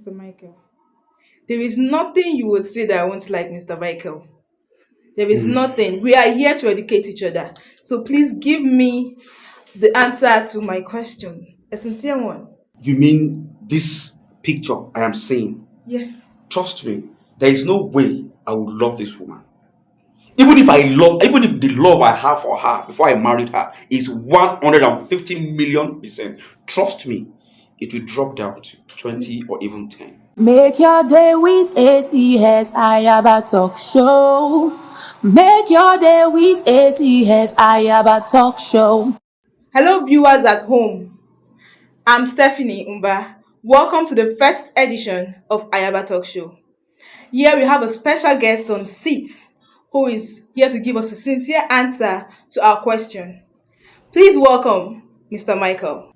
Mr. Michael. There is nothing you would say that I won't like, Mr. Michael. There is nothing. We are here to educate each other. So please give me the answer to my question. A sincere one. You mean this picture I am seeing? Yes. Trust me, there is no way I would love this woman. Even if the love I have for her before I married her is 150 million percent, trust me, it will drop down to 20 or even 10. Make your day with ATS Ayaba Talk Show. Make your day with ATS Ayaba Talk Show. Hello, viewers at home. I'm Stephanie Umba. Welcome to the first edition of Ayaba Talk Show. Here we have a special guest on seat who is here to give us a sincere answer to our question. Please welcome Mr. Michael.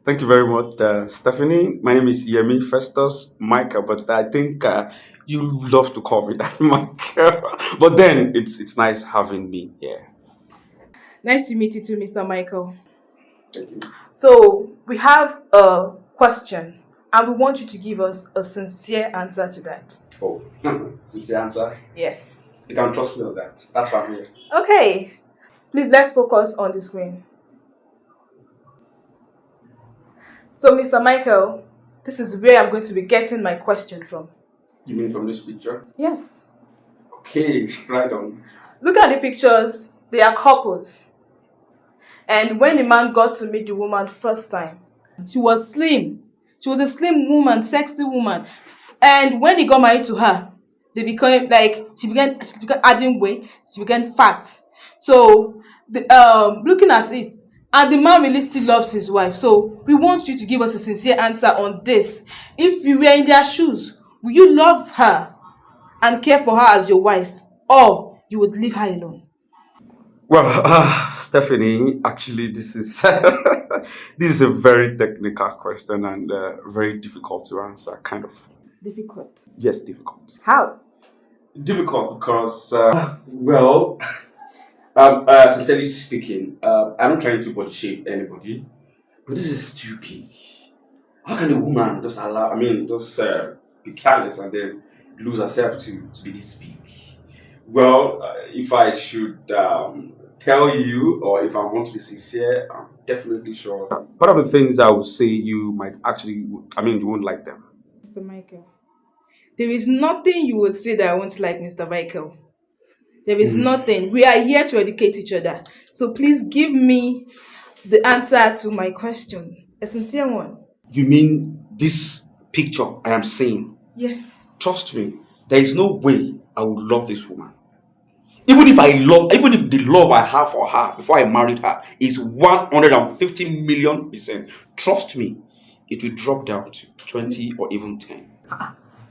Thank you very much, Stephanie. My name is Yemi Festus Michael, but I think you love to call me that, Michael. But then it's nice having me here. Nice to meet you too, Mr. Michael. Thank you. So we have a question and we want you to give us a sincere answer to that. Oh, sincere answer. Yes. You can trust me on that. That's why I'm here. Okay. Please let's focus on the screen. So, Mr. Michael, this is where I'm going to be getting my question from. You mean from this picture? Yes. Okay, right on. Look at the pictures. They are couples. And when the man got to meet the woman first time, she was slim. She was a slim woman, sexy woman. And when he got married to her, they became like she began adding weight. She began fat. So, looking at it, and the man really still loves his wife. So we want you to give us a sincere answer on this. If you were in their shoes, would you love her and care for her as your wife, or you would leave her alone? Well, Stephanie, actually, this is this is a very technical question and very difficult to answer. Kind of. Difficult. Yes, difficult. How? Difficult because, sincerely speaking, I'm not trying to body shape anybody, but this is stupid. How can a woman just be careless and then lose herself to be this big? Well, if I should tell you, or if I want to be sincere, I'm definitely sure. Part of the things I would say you might actually, you won't like them. Mr. Michael. There is nothing you would say that I won't like, Mr. Michael. There is nothing. We are here to educate each other. So please give me the answer to my question. A sincere one. You mean this picture I am seeing? Yes. Trust me, there is no way I would love this woman. Even if the love I have for her before I married her is 150 million percent, trust me, it will drop down to 20 or even 10.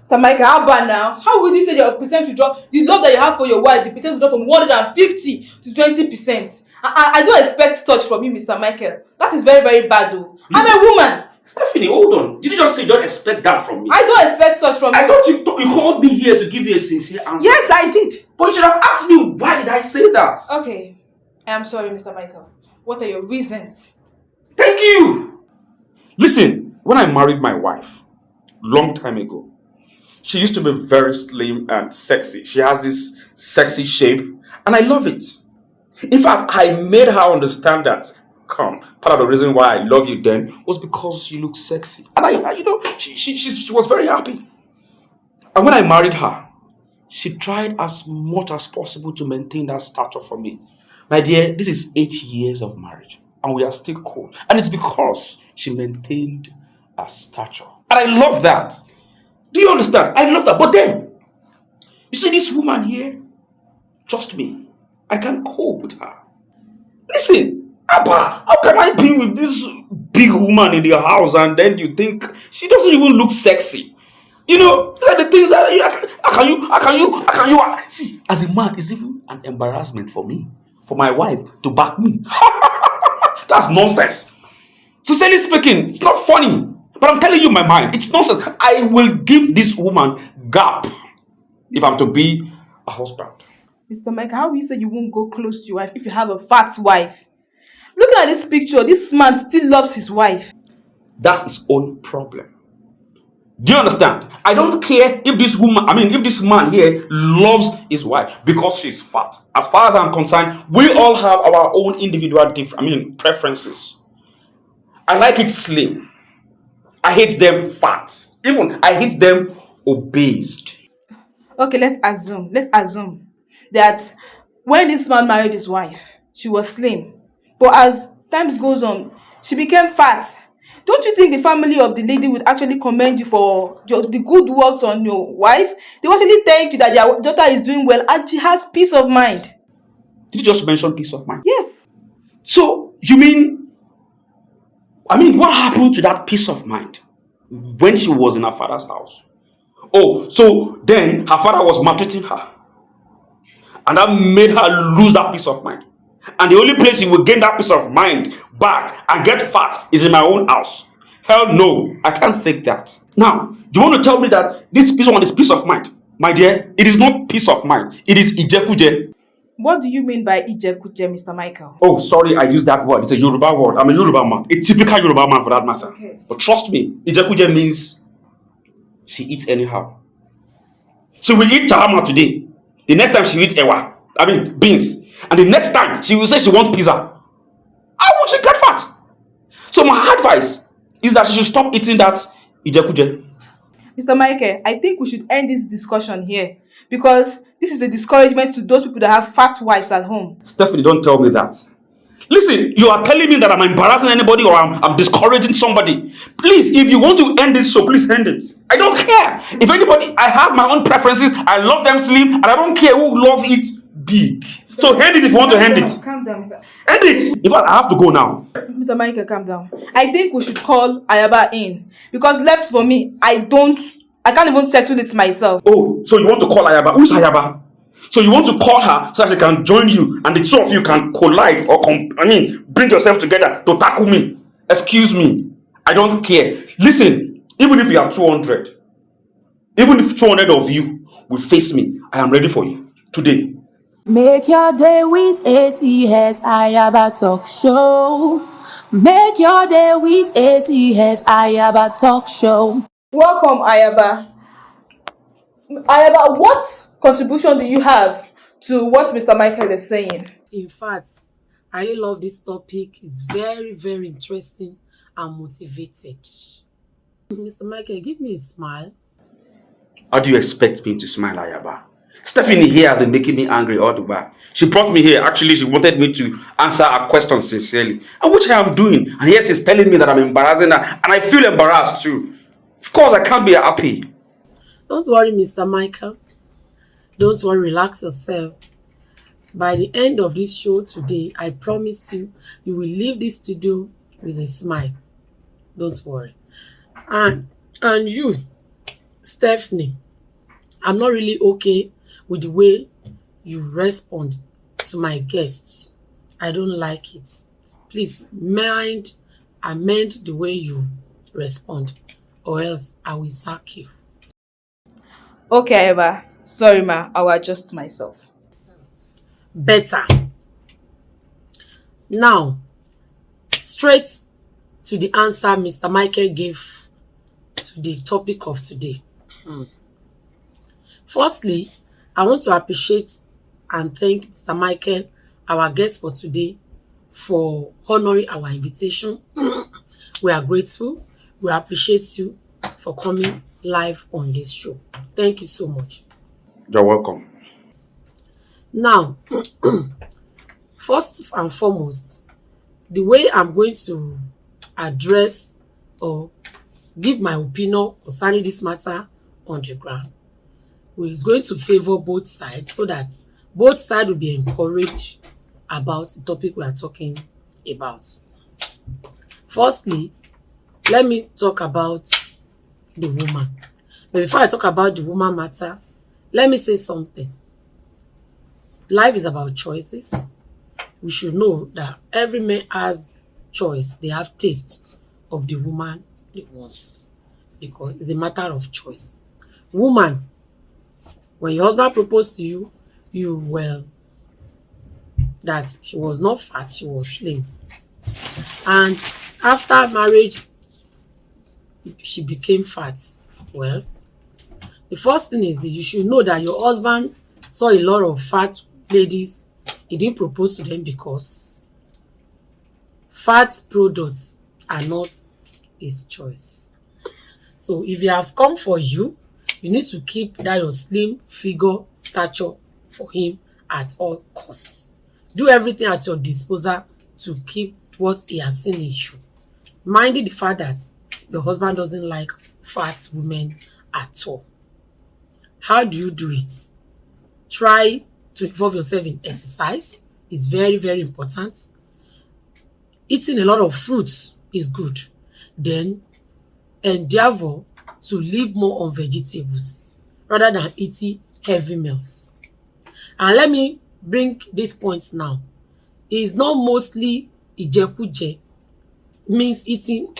Mr. Michael, how about now? How would you say your percent will drop? The love that you have for your wife, the percent will drop from 150 to 20%. I don't expect such from you, Mr. Michael. That is very, very bad though. Listen, I'm a woman. Stephanie, hold on. Did you just say you don't expect that from me? I don't expect such from you. I thought you called me here to give you a sincere answer. Yes, I did. But you should have asked me why did I say that? Okay. I am sorry, Mr. Michael. What are your reasons? Thank you. Listen, when I married my wife, long time ago, she used to be very slim and sexy. She has this sexy shape, and I love it. In fact, I made her understand that. Part of the reason why I love you then was because you look sexy, and she was very happy. And when I married her, she tried as much as possible to maintain that stature for me. My dear, this is 8 years of marriage, and we are still cool. And it's because she maintained her stature, and I love that. Do you understand? I love that. But then, you see this woman here? Trust me, I can cope with her. Listen, Abba, how can I be with this big woman in the house and then you think she doesn't even look sexy? You know, like the things that how can you see? As a man, it's even an embarrassment for me, for my wife to back me. That's nonsense. Sincerely speaking, it's not funny. But I'm telling you my mind, it's nonsense. I will give this woman gap if I'm to be a husband. Mr. Mike, how will you say you won't go close to your wife if you have a fat wife? Looking at this picture, this man still loves his wife. That's his own problem. Do you understand? I don't care if if this man here loves his wife because she's fat. As far as I'm concerned, we all have our own individual preferences. I like it slim. I hate them fat. Even I hate them obese. Okay, let's assume that when this man married his wife, she was slim. But as times goes on, she became fat. Don't you think the family of the lady would actually commend you for the good works on your wife? They will actually thank you that their daughter is doing well and she has peace of mind. Did you just mention peace of mind? Yes. So you what happened to that peace of mind when she was in her father's house? Oh, so then her father was maltreating her. And that made her lose that peace of mind. And the only place you will gain that peace of mind back and get fat is in my own house. Hell no, I can't fake that. Now, do you want to tell me that this peace one is peace of mind? My dear, it is not peace of mind. It is ijekuje. What do you mean by ijekuje, Mr. Michael? Oh, sorry, I used that word. It's a Yoruba word. I'm a Yoruba man. A typical Yoruba man for that matter. Okay. But trust me, ijekuje means she eats anyhow. She will eat chahama today. The next time she will eat beans. And the next time she will say she wants pizza. How would she get fat? So my advice is that she should stop eating that ijekuje. Mr. Michael, I think we should end this discussion here because this is a discouragement to those people that have fat wives at home. Stephanie, don't tell me that. Listen, you are telling me that I'm embarrassing anybody or I'm discouraging somebody. Please, if you want to end this show, please end it. I don't care. If anybody, I have my own preferences. I love them slim, and I don't care who love it big. So end it if you want to end it. Calm down, Mr. End it. In fact, I have to go now. Mr. Michael, calm down. I think we should call Ayaba in because left for me, I can't even settle it myself. Oh, so you want to call Ayaba? Who's Ayaba? So you want to call her so that she can join you and the two of you can collide or bring yourself together to tackle me. Excuse me. I don't care. Listen, even if you are 200, even if 200 of you will face me, I am ready for you today. Make your day with ATS Ayaba Talk Show. Make your day with ATS Ayaba Talk Show. Welcome, Ayaba. Ayaba, what contribution do you have to what Mr. Michael is saying? In fact, I really love this topic. It's very, very interesting and motivated. Mr. Michael, give me a smile. How do you expect me to smile, Ayaba? Stephanie here has been making me angry all the while. She brought me here. Actually, she wanted me to answer her question sincerely, and which I am doing. And here she's telling me that I'm embarrassing her, and I feel embarrassed too. Of course, I can't be happy. Don't worry, Mr. Michael. Don't worry, relax yourself. By the end of this show today, I promise you, you will leave this studio with a smile. Don't worry. And you, Stephanie, I'm not really okay with the way you respond to my guests. I don't like it. Please amend the way you respond, or else I will sack you. Okay, Ayaba. Sorry, ma. I will adjust myself. Better. Now, straight to the answer Mr. Michael gave to the topic of today. Firstly, I want to appreciate and thank Mr. Michael, our guest for today, for honoring our invitation. We are grateful. We appreciate you for coming live on this show. Thank you so much. You're welcome. Now, first and foremost, the way I'm going to address or give my opinion concerning this matter on the ground is going to favor both sides so that both sides will be encouraged about the topic we are talking about. Firstly, let me talk about the woman. But before I talk about the woman matter, let me say something. Life is about choices. We should know that every man has choice. They have taste of the woman they want because it's a matter of choice. Woman, when your husband proposed to you, you well that she was not fat, she was slim. And after marriage, she became fat. Well, the first thing is you should know that your husband saw a lot of fat ladies. He didn't propose to them because fat products are not his choice. So if he has come for you, you need to keep that your slim figure stature for him at all costs. Do everything at your disposal to keep what he has seen in you. Minding the fact that your husband doesn't like fat women at all. How do you do it? Try to involve yourself in exercise. It's very, very important. Eating a lot of fruits is good. Then endeavor to live more on vegetables rather than eating heavy meals. And let me bring this point now. It's not mostly ijekuje, means eating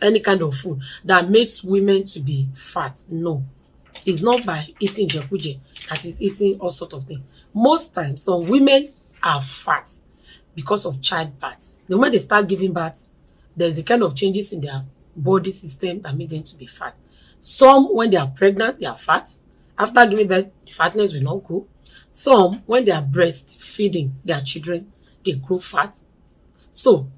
any kind of food that makes women to be fat. No, it's not by eating ijekuje that is eating all sort of things. Most times, some women are fat because of childbirth. The moment they start giving birth, there's a kind of changes in their body system that make them to be fat. Some, when they are pregnant, they are fat. After giving birth, the fatness will not go. Some, when they are breastfeeding their children, they grow fat. So,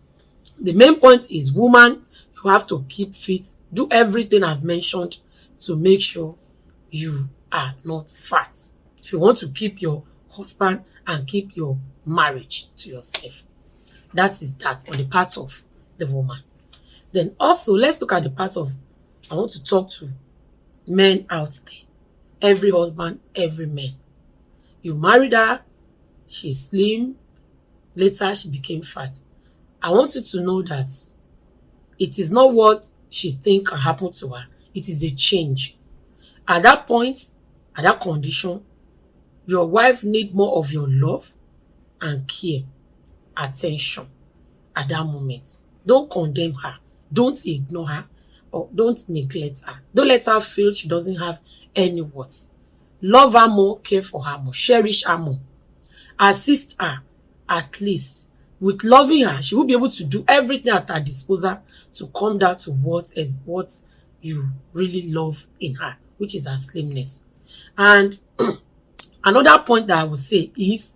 the main point is, woman, you have to keep fit. Do everything I've mentioned to make sure you are not fat. If you want to keep your husband and keep your marriage to yourself. That is that on the part of the woman. Then also, let's look at the part of, I want to talk to men out there. Every husband, every man. You married her, she's slim, later she became fat. I want you to know that it is not what she think can happen to her. It is a change. At that point, at that condition, your wife need more of your love and care, attention at that moment. Don't condemn her. Don't ignore her or don't neglect her. Don't let her feel she doesn't have any worth. Love her more, care for her more, cherish her more. Assist her at least. With loving her, she will be able to do everything at her disposal to come down to what you really love in her, which is her slimness. And another point that I would say is,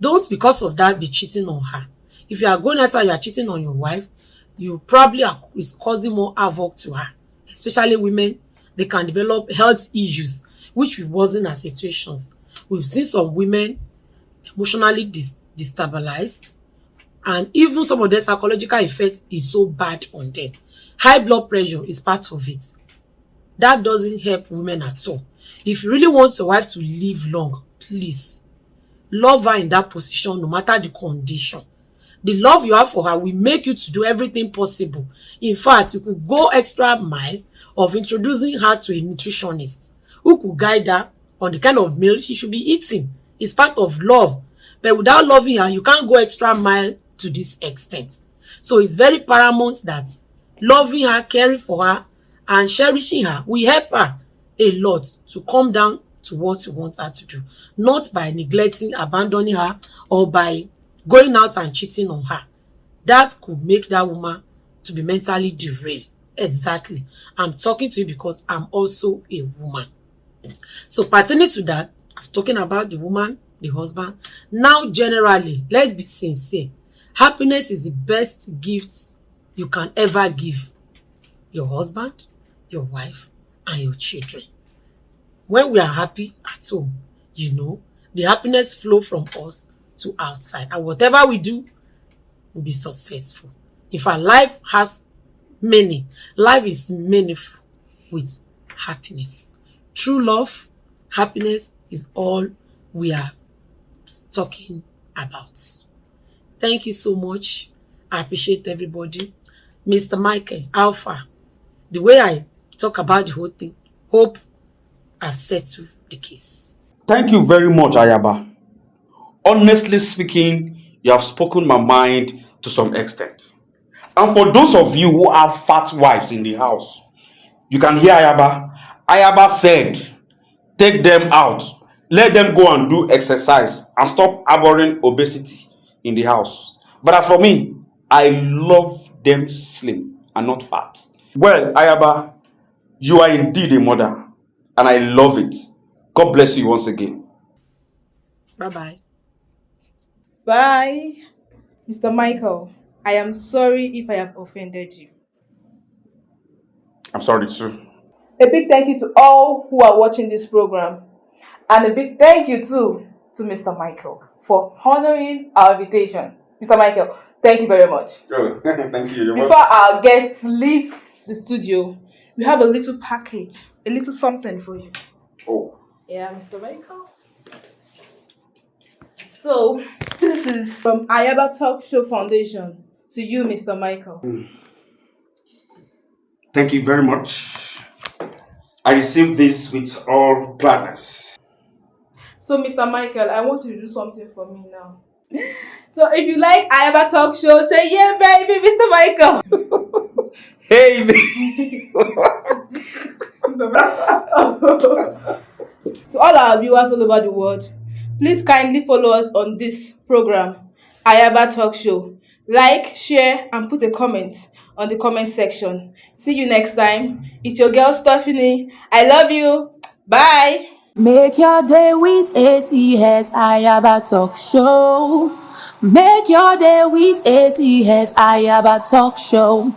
don't because of that be cheating on her. If you are going outside, you are cheating on your wife, you probably is causing more havoc to her. Especially women, they can develop health issues, which wasn't our situations. We've seen some women emotionally destabilized, and even some of their psychological effect is so bad on them. High blood pressure is part of it. That doesn't help women at all. If you really want your wife to live long, please love her in that position no matter the condition. The love you have for her will make you to do everything possible. In fact, you could go extra mile of introducing her to a nutritionist who could guide her on the kind of meal she should be eating. It's part of love. But without loving her, you can't go extra mile to this extent. So it's very paramount that loving her, caring for her, and cherishing her will help her a lot to come down to what you want her to do. Not by neglecting, abandoning her, or by going out and cheating on her. That could make that woman to be mentally derailed. Exactly. I'm talking to you because I'm also a woman. So pertaining to that, I'm talking about the woman, the husband. Now, generally, let's be sincere. Happiness is the best gift you can ever give your husband, your wife, and your children. When we are happy at home, the happiness flow from us to outside. And whatever we do will be successful. If our life has meaning, life is meaningful with happiness. True love, happiness is all we are talking about. Thank you so much. I appreciate everybody. Mr. Michael, Alpha, the way I talk about the whole thing, hope I've settled the case. Thank you very much, Ayaba. Honestly speaking, you have spoken my mind to some extent. And for those of you who have fat wives in the house, you can hear Ayaba. Ayaba said, take them out. Let them go and do exercise and stop harboring obesity in the house. But as for me, I love them slim and not fat. Well, Ayaba, You are indeed a mother, and I love it. God bless you once again. Bye bye. Bye. Mr. Michael, I am sorry if I have offended you. I'm sorry too. A big thank you to all who are watching this program. And a big thank you too to Mr. Michael for honoring our invitation. Mr. Michael, thank you very much. Oh, thank you. You're Before our guest leaves the studio, we have a little package, a little something for you. Oh. Yeah, Mr. Michael. So, this is from Ayaba Talk Show Foundation to you, Mr. Michael. Thank you very much. I received this with all gladness. So, Mr. Michael, I want you to do something for me now. So, if you like Ayaba Talk Show, say yeah, baby, Mr. Michael. Hey, To all our viewers all over the world, please kindly follow us on this program, Ayaba Talk Show. Like, share, and put a comment on the comment section. See you next time. It's your girl Stephanie. I love you. Bye. Make your day with ATS Ayaba Talk Show. Make your day with ATS Ayaba Talk Show.